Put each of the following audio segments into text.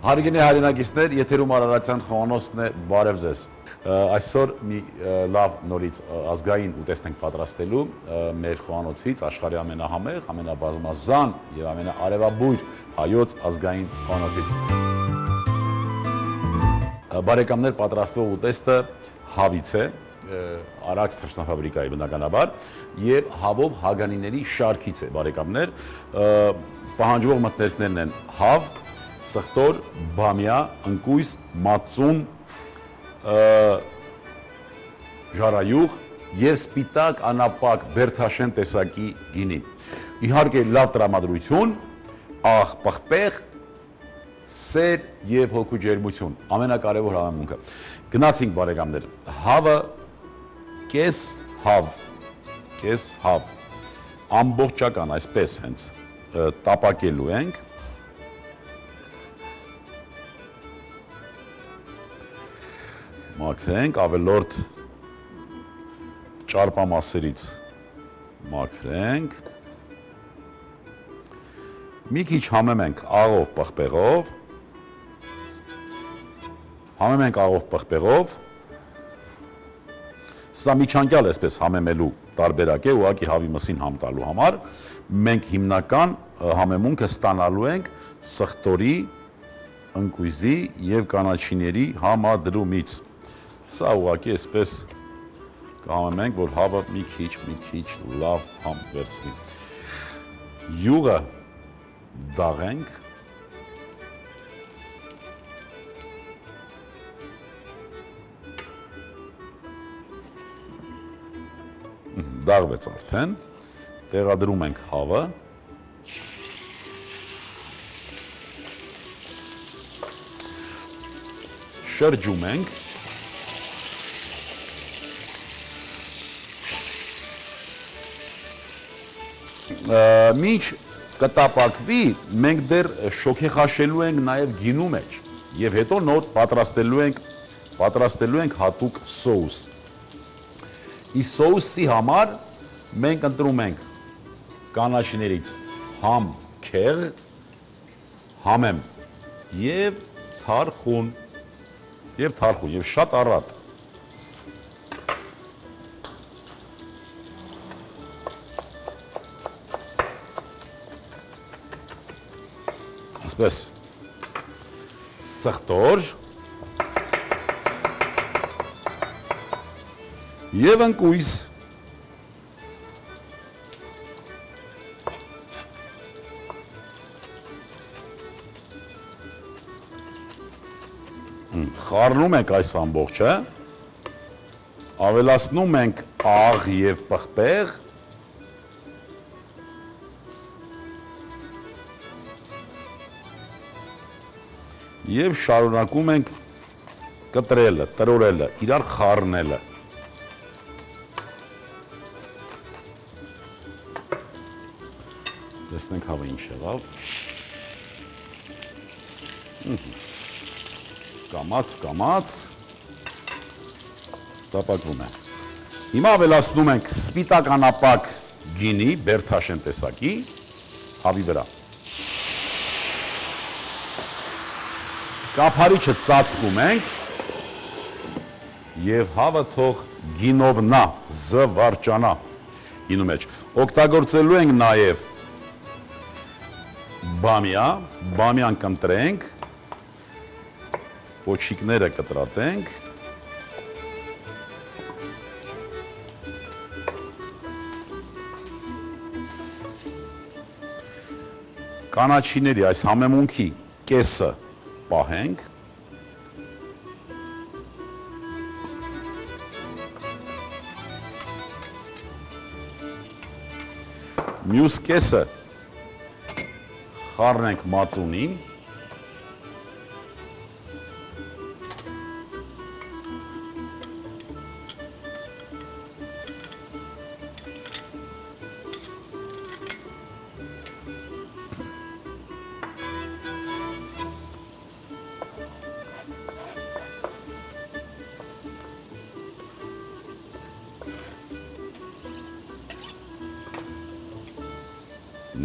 Հարգելի հայրենակիցներ, եթերում Արարատյան խոհանոցն է, բարև ձեզ։ Այսօր մի լավ նորից ազգային ուտեստ ենք պատրաստելու մեր խոհանոցից, աշխարհի ամենահամեղ, ամենաբազմազան եւ ամենաարևաբույր հայոց ազգային խոհանոցից։ Բարեկամներ, պատրաստվող ուտեստը հավից է, Արաքս թռչնաֆաբրիկայի բնականաբար եւ հավով հագանիների շարքից է, բարեկամներ, պահանջվող մթներքներն են հավ, սխտոր, բամյա, ընկույզ, մածուն, ժարայուղ եւ սպիտակ անապակ բերթաշեն տեսակի գինի։ Իհարկե լավ տրամադրություն, աղ պղպեղ, սեր եւ հոգու ջերմություն, ամենակարևոր համեմունքը։ Գնացինք բարեկամներ, հավը կես հավ, ամբողջական այսպես հենց տապակելու ենք, մաքրենք, ավելորդ ճարպամասերից մաքրենք, մի քիչ համեմ ենք աղով պղպեղով, սա միջանկյալ այսպես համեմելու տարբերակ է, ուղղակի հավի մսին համ տալու համար, մենք հիմնական համեմունքը ստանալու ենք սխտորի, ընկույզի և կանաչիների համադրումից։ Սա ուղղակի այսպես կհամեմենք, որ հավը մի քիչ լավ համ վերցնի։ Յուղը դաղենք, դաղվեց արդեն, տեղադրում ենք հավը, շրջում ենք, մինչ կտապակվի, մենք դեռ շոգեխաշելու ենք նաև գինու մեջ և հետո նոր պատրաստելու ենք հատուկ սոուս։ Ի սոուսի համար մենք ընտրում ենք կանաչիներից համ քեղ, համեմ և թարխուն, և շատ առատ։ Այսպես սխտոր և ընկույզ, խառնում ենք այս ամբողջը, ավելացնում ենք աղ և պղպեղ, և շարունակում ենք կտրելը, տրորելը, իրար խառնելը։ Տեսնենք հավը ինչ եղավ։ Կամաց, տապակվում է։ Հիմա ավելացնում ենք սպիտակ անապակ գինի, բերթաշեն տեսակի, հավի վրա։ Կափարիչը ծածկում ենք և հավը թող գինով նա, զվարճանա գինու մեջ։ Օգտագործելու ենք նաև բամյան կընտրենք, պոչիկները կտրատենք, կանաչիների այս համեմունքի կեսը պահենք, մյուս կեսը խառնենք մածունին,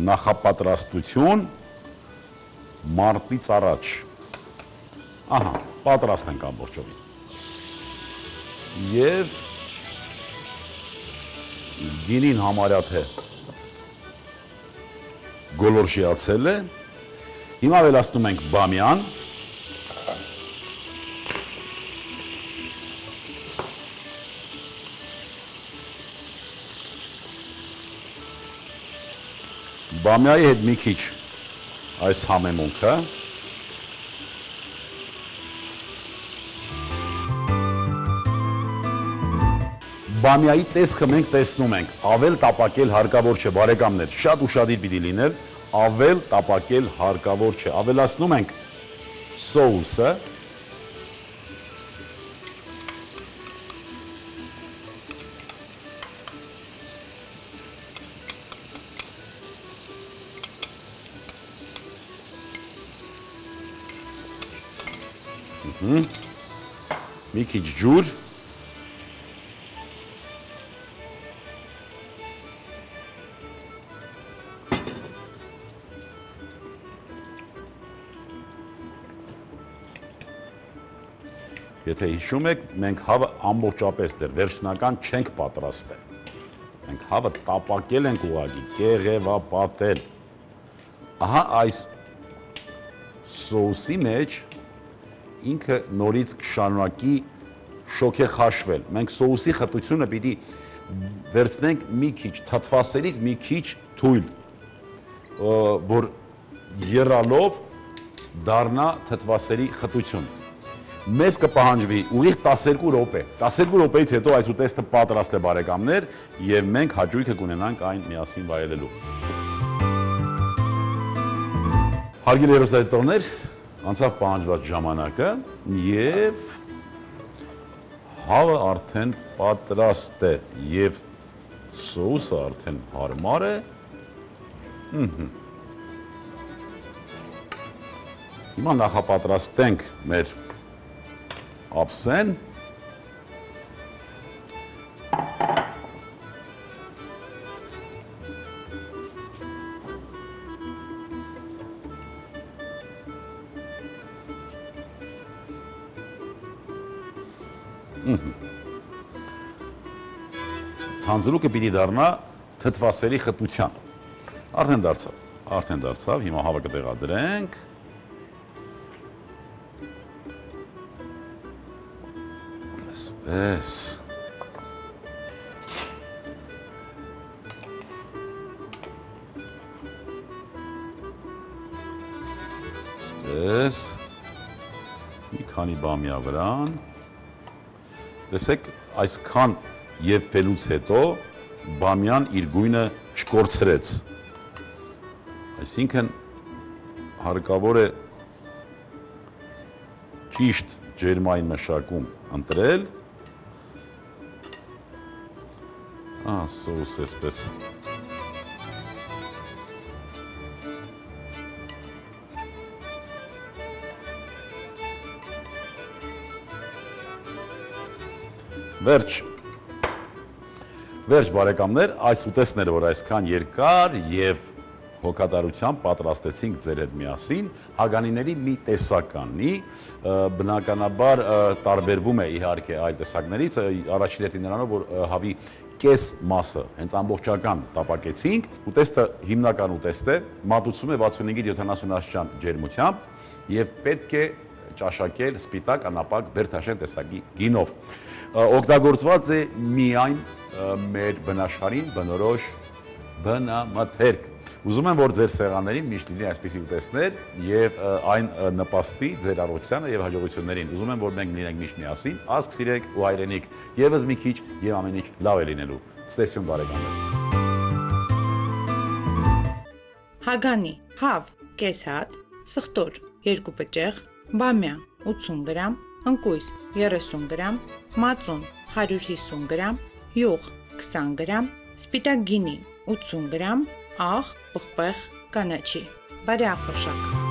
նախապատրաստություն մարտից առաջ Ահա, պատրաստ ենք ամբողջովին։ Եվ գինին համարյա թե գոլորշիացել է, հիմա ավելացնում ենք բամյան, բամյայի հետ մի քիչ այս համեմունքը, բամյայի տեսքը մենք տեսնում ենք, ավել տապակել հարկավոր չէ, բարեկամներ, շատ ուշադիր պիտի լինել, ավել տապակել հարկավոր չէ, ավելացնում ենք սոուսը, մի քիչ ջուր, եթե հիշում եք, մենք հավը ամբողջապես դեռ վերջնական չենք պատրաստել, մենք հավը տապակել ենք ուղղակի, կեղևապատել, ահա այս սոուսի մեջ ինքը նորից կշարունակի շոգեխաշվել, մենք սոուսի խտությունը պիտի վերցնենք մի քիչ, թթվասերից մի քիչ թույլ, որ եռալով դառնա թթվասերի խտություն, մեզ կպահանջվի ուղիղ 12 րոպե, 12 րոպեից հետո այս ուտեստը պատրաստ է բարեկամներ և մենք հաճույքը կունենանք այն միասին վայելելու։ Հարգելի հեռուստադիտողներ, անցավ պահանջված ժամանակը և հավը արդեն պատրաստ է և սոուսը արդեն հարմար է։ Հիմա նախապատրաստենք մեր ափսեն, թանձրուկը պիտի դառնա թթվասերի խտության, արդեն դարձավ, հիմա հավը կտեղադրենք, Պես, մի քանի բամյա վրան, տեսեք այսքան և ֆելուց հետո բամյան իր գույնը չկորցրեց, այսինքն հարկավոր է ճիշտ ջերմային մշակում ընտրել, սոուս էսպես, վերջ բարեկամներ, այս ուտեստները, որ այսքան երկար և հոգատարությամբ պատրաստեցինք ձեր հետ միասին, հագանիների մի տեսականի, բնականաբար տարբերվում է իհարկե այլ տեսակներից, առաջին հերթին նրանով, որ հավի կես մասը հենց ամբողջական տապակեցինք, ուտեստը հիմնական ուտեստ է, մատուցվում է 65-70 աստիճան ջերմությամբ և պետք է ճաշակել սպիտակ անապակ բերդաշեն տեսակի գինով։ Օգտագործված է միայն մեր բնաշխարհին բնորոշ բնամթերք։ Ուզում եմ, որ ձեր սեղաններին միշտ լինի այսպիսի ուտեստներ և այն նպաստի ձեր առողջությանը և հաջողություններին։ Ուզում եմ, որ մենք լինենք միշտ միասին, ազգ սիրեք ու հայրենիք, ևս մի քիչ և ամեն ինչ լավ է լինելու։ Ցտեսություն բարեկամներ։ Հագանի, հավ, կես հատ, սխտոր, 2 պճեղ, բամյա, 80 գրամ, ընկույզ, 30 գրամ, մածուն, 150 գրամ, յուղ, 20 գրամ, սպիտակ գինի, 80 գրամ, աղ, պղպեղ, կանաչի, բարի աղբշակ։